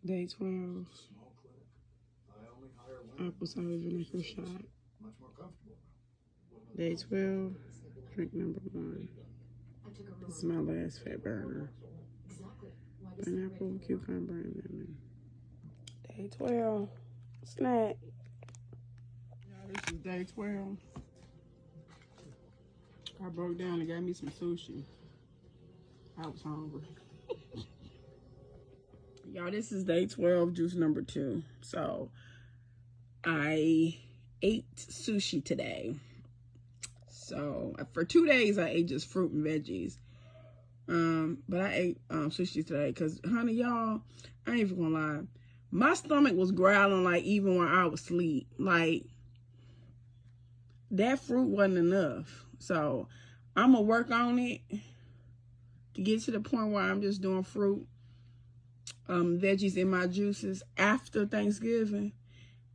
Day 12. Apple cider vinegar shot. Day 12. Drink number 1. This is my last fat burger. Pineapple, cucumber, and lemon. Day 12. Snack. This is day 12. I broke down and got me some sushi. I was hungry. Y'all, this is day 12, juice number 2. So, I ate sushi today. So, for 2 days, I ate just fruit and veggies. But I ate sushi today because, honey, y'all, I ain't even gonna lie. My stomach was growling, like, even when I was asleep. Like, that fruit wasn't enough. So, I'm gonna work on it to get to the point where I'm just doing fruit, veggies in my juices after Thanksgiving.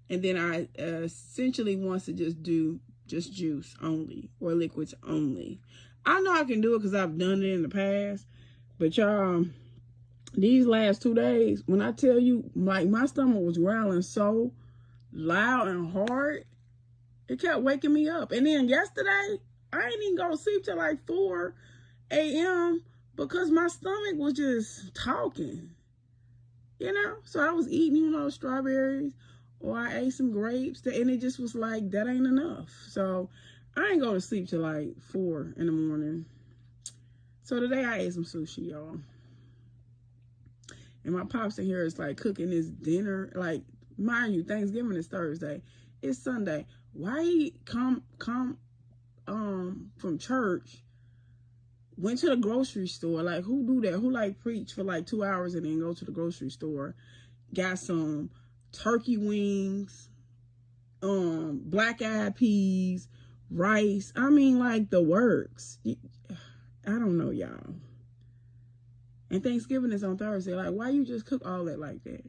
And then I essentially wants to just do just juice only or liquids only. I know I can do it because I've done it in the past. But y'all, these last 2 days, when I tell you, like, my stomach was growling so loud and hard, it kept waking me up. And then yesterday, I ain't even go to sleep till like 4 a.m. because my stomach was just talking. You know? So I was eating, you know, strawberries, or I ate some grapes, and it just was like, that ain't enough. So I ain't go to sleep till like 4 in the morning. So today I ate some sushi, y'all. And my pops in here is like cooking his dinner. Like, mind you, Thanksgiving is Thursday. It's Sunday. Why he come from church, went to the grocery store? Like, who do that? Who like preach for like 2 hours and then go to the grocery store? Got some turkey wings, black-eyed peas, rice. I mean, like, the works. I don't know, y'all. And Thanksgiving is on Thursday. Like, why you just cook all that like that?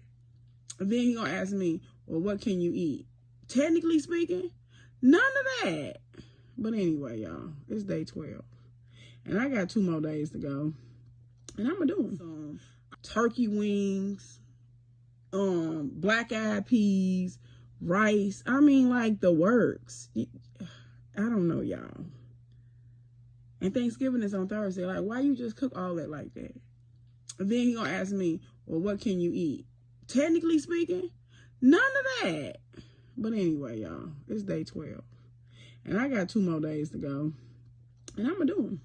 And then he gonna ask me, well, what can you eat? Technically speaking, none of that. But anyway, y'all, it's day 12. And I got 2 more days to go. And I'm gonna do some turkey wings, black-eyed peas, rice. I mean, like, the works. I don't know, y'all. And Thanksgiving is on Thursday. Like, why you just cook all that like that? And then he gonna ask me, well, what can you eat? Technically speaking, none of that. But anyway, y'all, it's day 12. And I got 2 more days to go. And I'm gonna do them.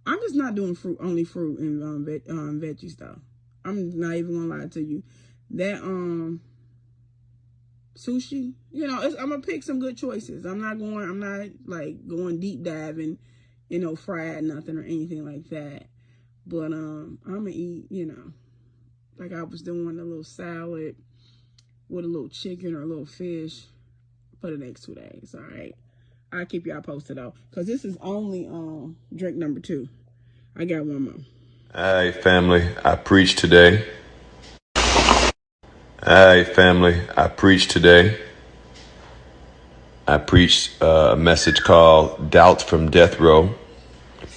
I'm just not doing only fruit and veggies though. I'm not even gonna lie to you. That sushi, you know, I'm gonna pick some good choices. I'm not like going deep diving, you know, fried nothing or anything like that. But I'm gonna eat, you know, like I was doing a little salad with a little chicken or a little fish for the next 2 days. All right, I'll keep y'all posted though, because this is only drink number 2. I got one more. All right, family, I preached today. I preached a message called Doubts from Death Row.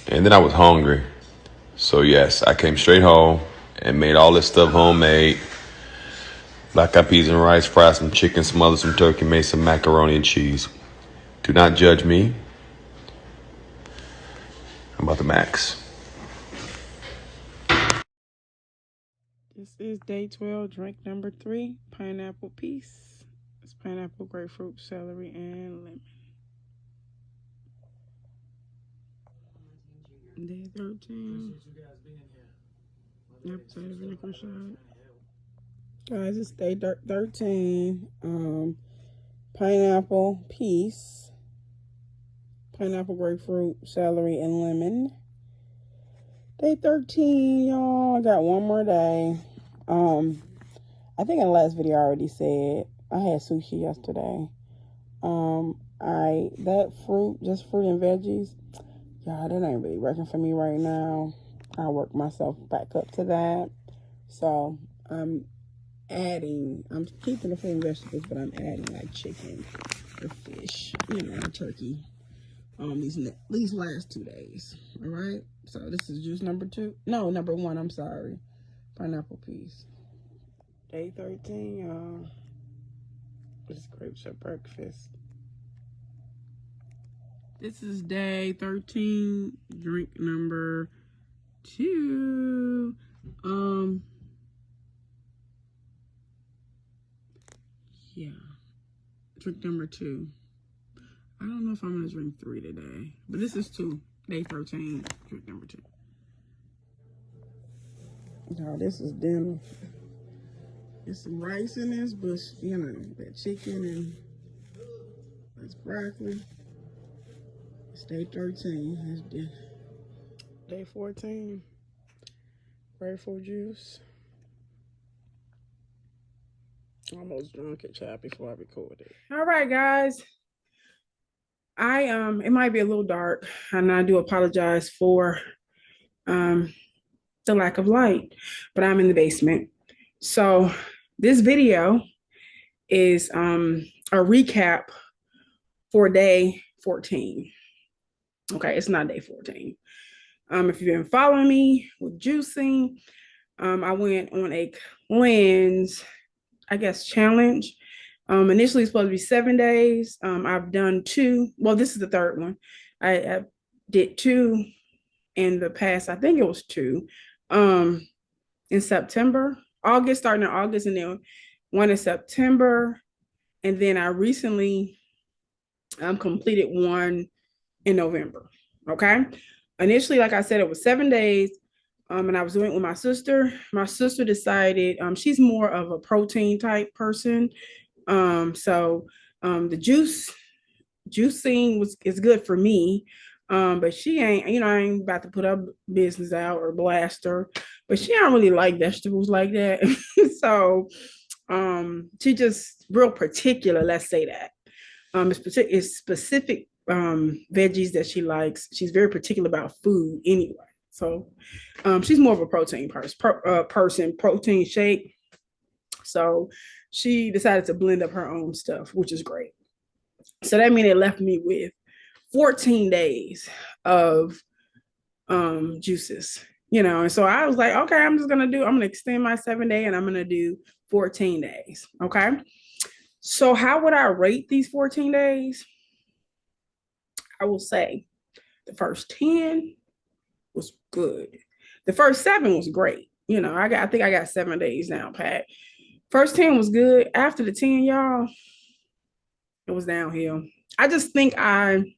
And then I was hungry. So yes, I came straight home and made all this stuff homemade. Black-eyed peas and rice, fried some chicken, smothered some turkey, made some macaroni and cheese. Do not judge me. I'm about to max. This is day 12, drink number 3, pineapple peace. It's pineapple, grapefruit, celery, and lemon. Day 13. Apple cider vinegar shot. Guys, it's day 13. Pineapple peace. Pineapple, grapefruit, celery, and lemon. Day 13, y'all. I got one more day. I think in the last video I already said I had sushi yesterday. That fruit, just fruit and veggies, Yeah, that ain't really working for me right now. I work myself back up to that. So I'm I'm keeping the fruit and vegetables, but I'm adding like chicken or fish, turkey. These last 2 days. All right. So this is juice number 2. No, number 1. I'm sorry. Pineapple piece. Day 13, y'all. This grapes at breakfast. This is day 13, drink number 2. Yeah. Drink number 2. I don't know if I'm gonna drink 3 today, but this is 2. Day 13, drink number 2. Now this is dinner. There's some rice in this, but that chicken and this broccoli. It's day 13. That's day 14. Grapefruit juice. Almost drunk it, chat, before I recorded. All right, guys. It might be a little dark, and I do apologize for the lack of light, but I'm in the basement. So this video is a recap for day 14. Okay, it's not day 14. If you've been following me with juicing, I went on a cleanse, I guess, challenge. Initially it's supposed to be 7 days. I've done 2. Well, this is the 3rd one. I did 2 in the past. I think it was 2 in September, starting in August, and then 1 in September. And then I recently completed 1 in November. Okay. Initially, like I said, it was 7 days. And I was doing it with my sister. My sister decided she's more of a protein type person. So the juicing is good for me. But she ain't, I ain't about to put her business out or blast her. But she don't really like vegetables like that. So she just real particular, let's say that. It's specific veggies that she likes. She's very particular about food anyway. So she's more of a protein person, protein shake. So she decided to blend up her own stuff, which is great. So that means it left me with 14 days of juices, and so I was like, okay, I'm going to extend my 7-day and I'm going to do 14 days. Okay. So how would I rate these 14 days? I will say the first 10 was good. The first 7 was great. I think I got 7 days now, Pat. First 10 was good. After the 10, y'all, it was downhill. I just think I'm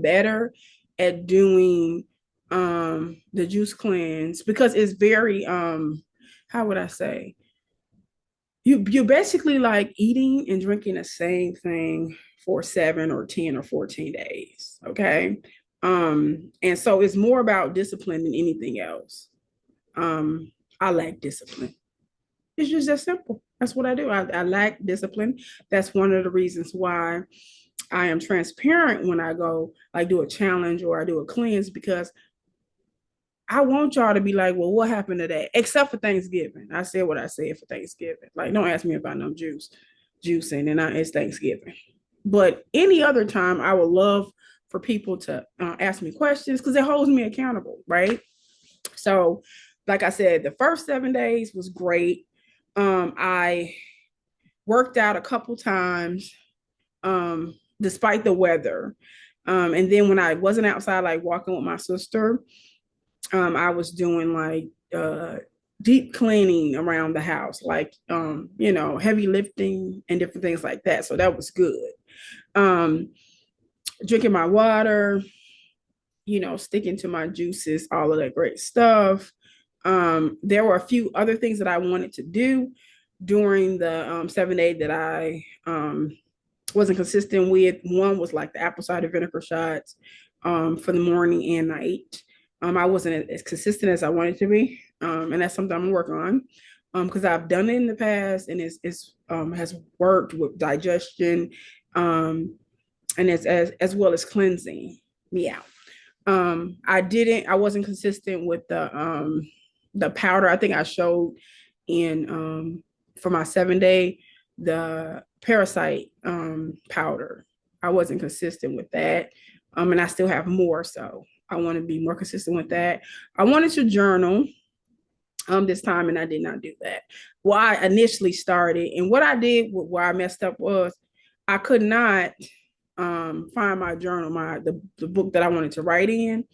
better at doing the juice cleanse because it's very how would I say? You're basically like eating and drinking the same thing for 7 or 10 or 14 days. Okay. And so it's more about discipline than anything else. I lack discipline. It's just that simple. That's what I do. I lack discipline. That's one of the reasons why I am transparent when I go do a challenge or I do a cleanse, because I want y'all to be like, well, what happened to that? Except for Thanksgiving. I said what I said for Thanksgiving. Don't ask me about no juicing, and it's Thanksgiving. But any other time, I would love for people to ask me questions because it holds me accountable, right? So, like I said, the first 7 days was great. I worked out a couple times despite the weather. And then when I wasn't outside, walking with my sister, I was doing deep cleaning around the house, heavy lifting and different things like that. So that was good. Drinking my water, sticking to my juices, all of that great stuff. There were a few other things that I wanted to do during the 7 day that I wasn't consistent with. One was the apple cider vinegar shots for the morning and night. I wasn't as consistent as I wanted to be. And that's something I'm working on because I've done it in the past and it's has worked with digestion and it's as well as cleansing me out. I wasn't consistent with the powder. I think I showed in for my 7 day, the parasite powder. I wasn't consistent with that. And I still have more, so I want to be more consistent with that. I wanted to journal this time, and I did not do that. Well, I initially started, and what I did, where I messed up was I could not find my journal, the book that I wanted to write in.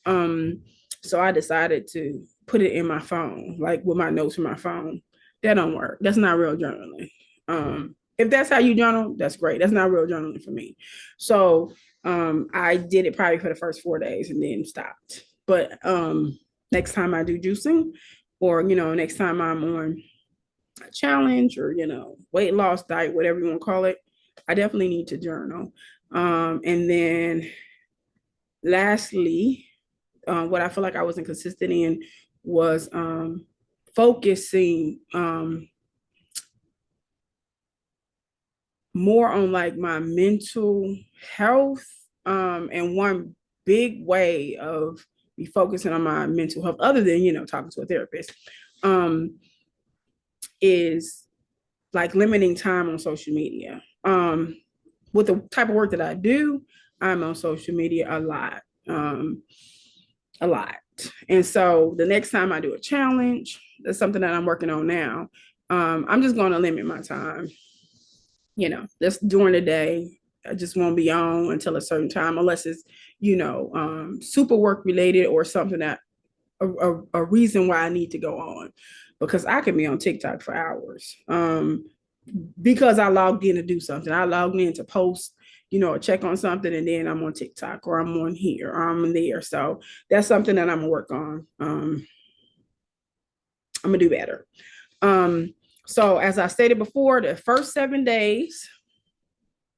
So I decided to put it in my phone, like with my notes in my phone. That don't work. That's not real journaling. If that's how you journal, that's great. That's not real journaling for me. So I did it probably for the first 4 days and then stopped. But next time I do juicing, or next time I'm on a challenge, or weight loss diet, whatever you want to call it, I definitely need to journal. And then lastly, what I feel like I wasn't consistent in was focusing more on like my mental health. And one big way of me focusing on my mental health, other than talking to a therapist, is like limiting time on social media. With the type of work that I do, I'm on social media a lot. And so the next time I do a challenge, that's something that I'm working on now. I'm just going to limit my time, just during the day. I just won't be on until a certain time, unless it's, super work related, or something that a reason why I need to go on, because I can be on TikTok for hours. Because I logged in to do something. I logged in to post, check on something, and then I'm on TikTok, or I'm on here, or I'm there. So that's something that I'm gonna work on. I'm gonna do better. So as I stated before, the first 7 days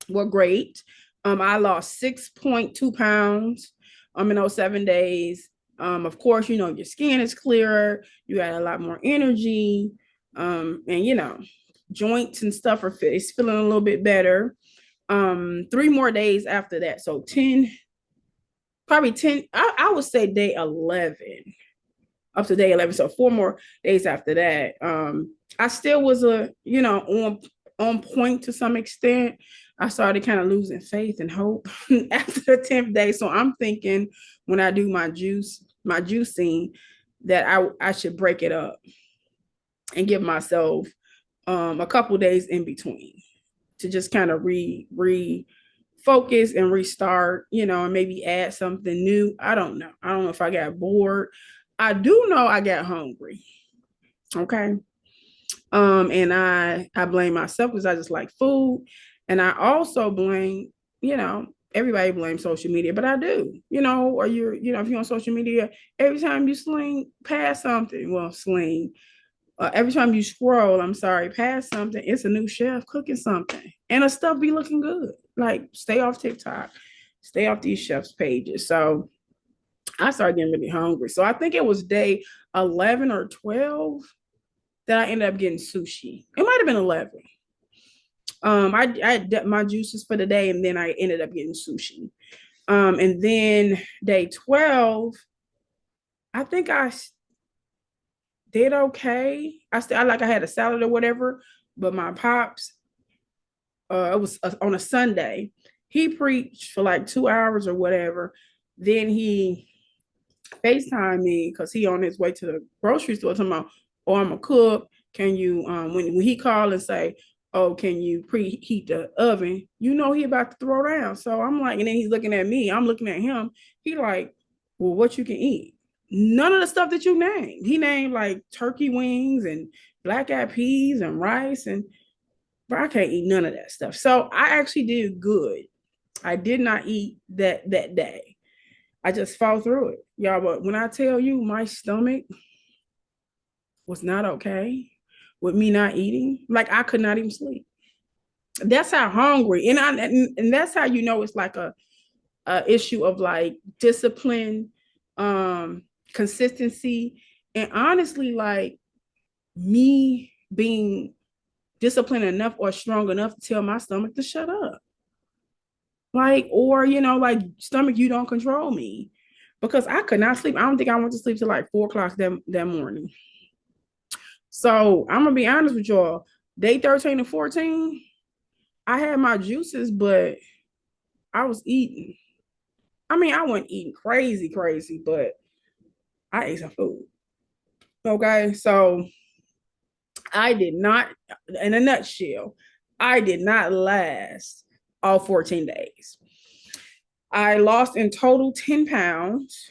were great. I lost 6.2 pounds in those 7 days. Of course, your skin is clearer, you got a lot more energy, and joints and stuff it's feeling a little bit better. 3 more days after that, so 10, probably 10, I would say day 11, up to day 11, so 4 more days after that. I still was on point to some extent. I started kind of losing faith and hope after the 10th day. So I'm thinking, when I do my juicing, that I should break it up and give myself a couple days in between to just kind of refocus and restart, and maybe add something new. I don't know if I got bored. I do know I got hungry. Okay. And I blame myself because I just like food. And I also blame, everybody blames social media, but I do, or if you're on social media, every time you sling past something, every time you scroll, past something, it's a new chef cooking something, and the stuff be looking good. Like, stay off TikTok, stay off these chefs' pages. So I started getting really hungry. So I think it was day 11 or 12 that I ended up getting sushi. It might have been 11. I had my juices for the day, and then I ended up getting sushi. And then day 12, I think I did okay. I had a salad or whatever, but my pops, it was on a Sunday. He preached for like 2 hours or whatever. Then he FaceTime me because he on his way to the grocery store talking about, oh, I'm a cook. Can you, when he called and say, oh, can you preheat the oven? He about to throw down. So I'm like, and then he's looking at me. I'm looking at him. He like, well, what you can eat? None of the stuff that you named. He named like turkey wings and black eyed peas and rice, but I can't eat none of that stuff. So I actually did good. I did not eat that day. I just fought through it, y'all. But when I tell you, my stomach was not okay with me not eating, like I could not even sleep. That's how hungry, and that's how it's like a issue of like discipline, consistency, and honestly, like me being disciplined enough or strong enough to tell my stomach to shut up. Like, or like, stomach, you don't control me. because I could not sleep. I don't think I went to sleep till like 4 o'clock that morning. So I'm gonna be honest with y'all. Day 13 and 14, I had my juices, but I was eating. I mean, I wasn't eating crazy, crazy, but I ate some food. Okay, so I did not, in a nutshell, I did not last all 14 days. I lost in total 10 pounds.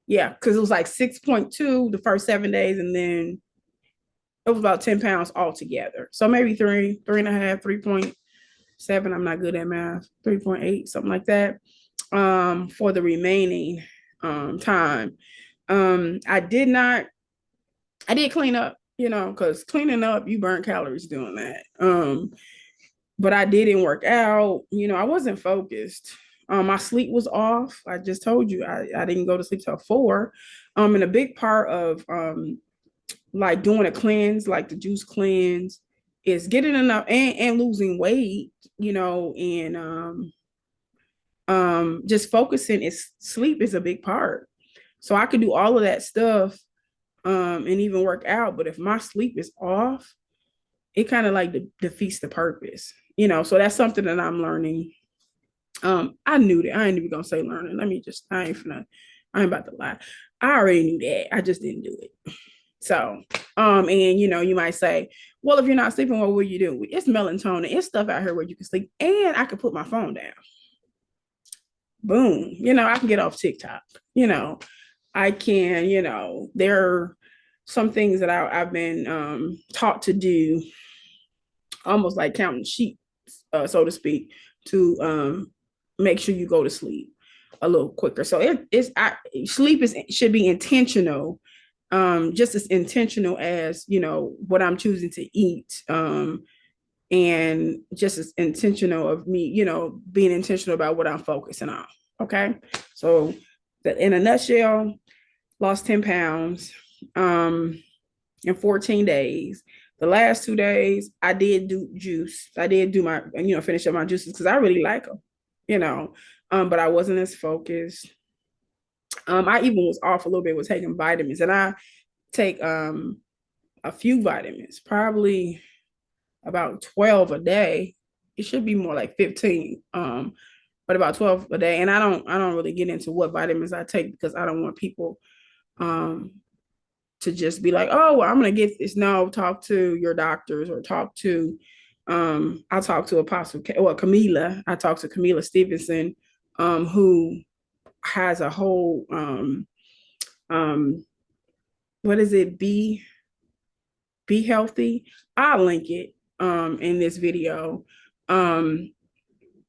Yeah, because it was like 6.2 the first 7 days, and then it was about 10 pounds altogether. So maybe three and a half, 3.7. I'm not good at math, 3.8, something like that. For the remaining time. I did clean up, because cleaning up, you burn calories doing that. But I didn't work out, I wasn't focused. My sleep was off. I just told you I didn't go to sleep till 4. And a big part of like doing a cleanse, like the juice cleanse, is getting enough and losing weight, and just focusing. Is sleep is a big part. So I could do all of that stuff and even work out, but if my sleep is off, it kind of like defeats the purpose, so that's something that I'm learning. I knew that. I ain't even gonna say learning. I ain't about to lie. I already knew that. I just didn't do it. So, and you might say, well, if you're not sleeping, what will you do? It's melatonin. It's stuff out here where you can sleep, and I could put my phone down. Boom. I can get off TikTok. I can, there are some things that I've been taught to do, almost like counting sheep, so to speak, to make sure you go to sleep a little quicker. So sleep should be intentional, just as intentional as what I'm choosing to eat, and just as intentional of me, being intentional about what I'm focusing on. Okay, so in a nutshell, lost 10 pounds in 14 days. The last 2 days, I did do juice. I did do my, finish up my juices because I really like them, but I wasn't as focused. I even was off a little bit with taking vitamins, and I take a few vitamins, probably about 12 a day. It should be more like 15, but about 12 a day. And I don't really get into what vitamins I take because I don't want people to just be like, oh, well, I'm gonna get this. No, talk to your doctors, or talk to I'll talk to Camila. I talked to Camila Stevenson, who has a whole what is it? Be healthy. I'll link it in this video.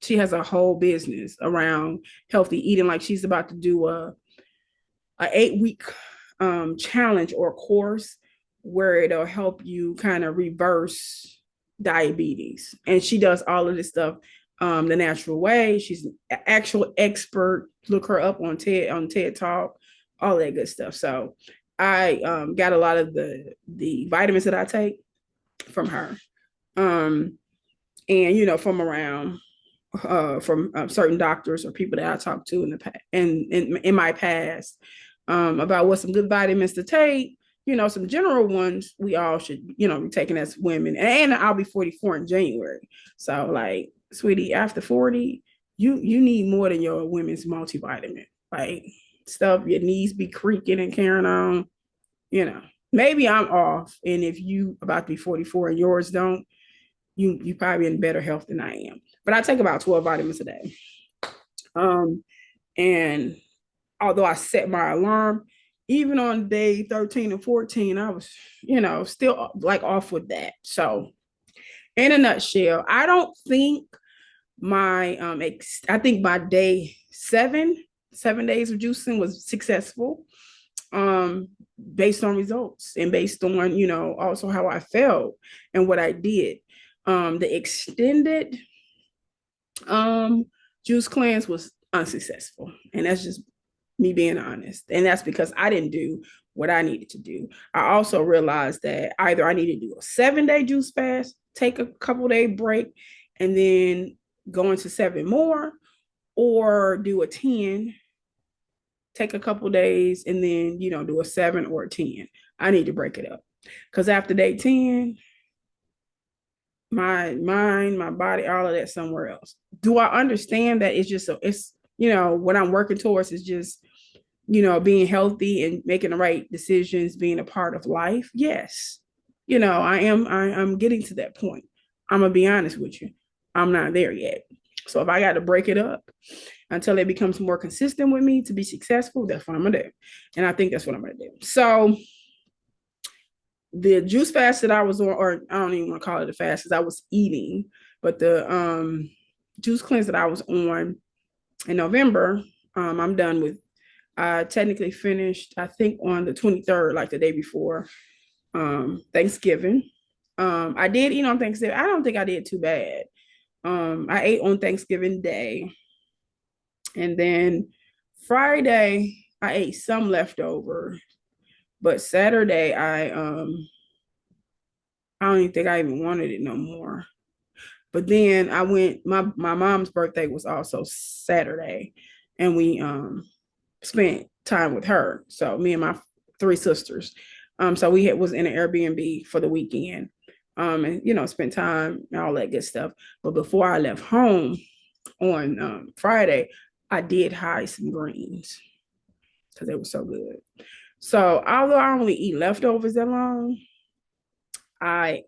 She has a whole business around healthy eating. Like, she's about to do a 8-week challenge or course where it'll help you kind of reverse diabetes. And she does all of this stuff the natural way. She's an actual expert. Look her up on TED Talk, all that good stuff. So I got a lot of the vitamins that I take from her, and from around from certain doctors or people that I talked to in the past, in my past, about what some good vitamins to take. Some general ones we all should, be taking as women. And I'll be 44 in January. So, like, sweetie, after 40, you need more than your women's multivitamin. Like, stuff your knees be creaking and carrying on. Maybe I'm off. And if you about to be 44 and yours don't, you probably in better health than I am. But I take about 12 vitamins a day. And although I set my alarm, even on day 13 and 14, I was, still like off with that. So in a nutshell, I don't think I think my day 7 days of juicing was successful, based on results and based on, also how I felt and what I did. The extended juice cleanse was unsuccessful, and that's just me being honest. And that's because I didn't do what I needed to do. I also realized that either I need to do a 7-day juice fast, take a couple day break, and then go into 7 more, or do a 10 take a couple days and then, do a 7 or a 10. I need to break it up. Because after day 10, my mind, my body, all of that somewhere else. Do I understand that it's just it's what I'm working towards is just being healthy and making the right decisions, being a part of life? Yes. I'm getting to that point. I'm gonna be honest with you. I'm not there yet. So if I got to break it up until it becomes more consistent with me to be successful, that's what I'm gonna do. And I think that's what I'm gonna do. So the juice fast that I was on, or I don't even want to call it a fast because I was eating, but the juice cleanse that I was on in November, I'm done with. I technically finished, I think, on the 23rd, like the day before Thanksgiving. I did eat on Thanksgiving. I don't think I did too bad. I ate on Thanksgiving Day. And then Friday, I ate some leftover. But Saturday, I don't even think I even wanted it no more. But then I went, my mom's birthday was also Saturday, and we spent time with her. So me and my 3 sisters. So we was in an Airbnb for the weekend. And spent time and all that good stuff. But before I left home on Friday, I did hide some greens because they were so good. So although I only eat leftovers that long, I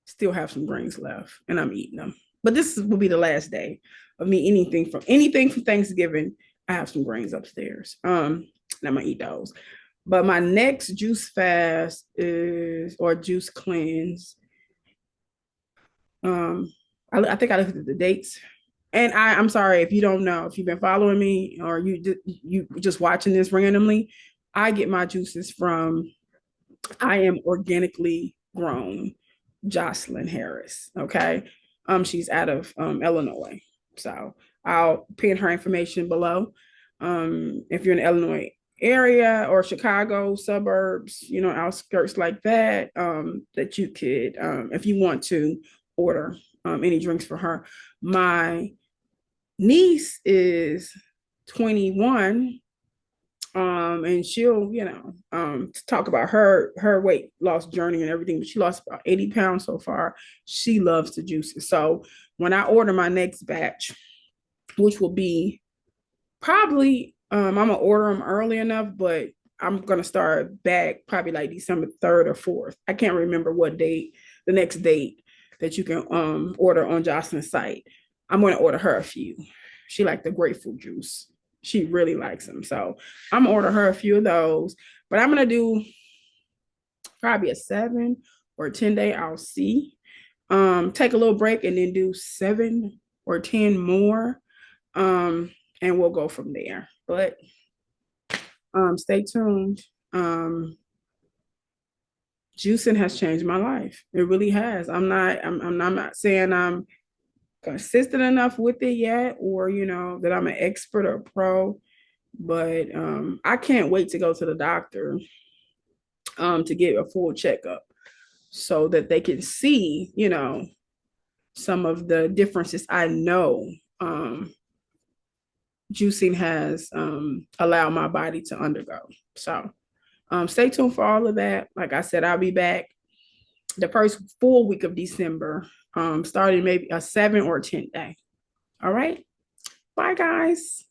still have some greens left and I'm eating them. But this will be the last day of me anything from Thanksgiving. I have some greens upstairs. And I'm gonna eat those. But my next juice fast or juice cleanse. I think I looked at the dates. And I'm sorry if you don't know, if you've been following me or you just watching this randomly, I get my juices from I Am Organically Grown Jocelyn Harris. Okay. She's out of Illinois. So I'll pin her information below. If you're in the Illinois area or Chicago suburbs, outskirts like that, that you could, if you want to order any drinks for her. My niece is 21, and she'll talk about her weight loss journey and everything, but she lost about 80 pounds so far. She loves the juices. So when I order my next batch, which will be probably I'm gonna order them early enough, but I'm gonna start back probably like December 3rd or 4th. I can't remember what date, the next date that you can order on Jocelyn's site. I'm gonna order her a few. She liked the grapefruit juice. She really likes them. So I'm gonna order her a few of those. But I'm gonna do probably a 7 or 10 day. I'll see. Take a little break and then do 7 or 10 more. And we'll go from there. But stay tuned. Juicing has changed my life. It really has. I'm not saying I'm consistent enough with it yet, or that I'm an expert or pro, but I can't wait to go to the doctor to get a full checkup so that they can see some of the differences I know juicing has allowed my body to undergo. So stay tuned for all of that. Like I said, I'll be back the first full week of December, starting maybe a 7 or 10 day. All right. Bye, guys.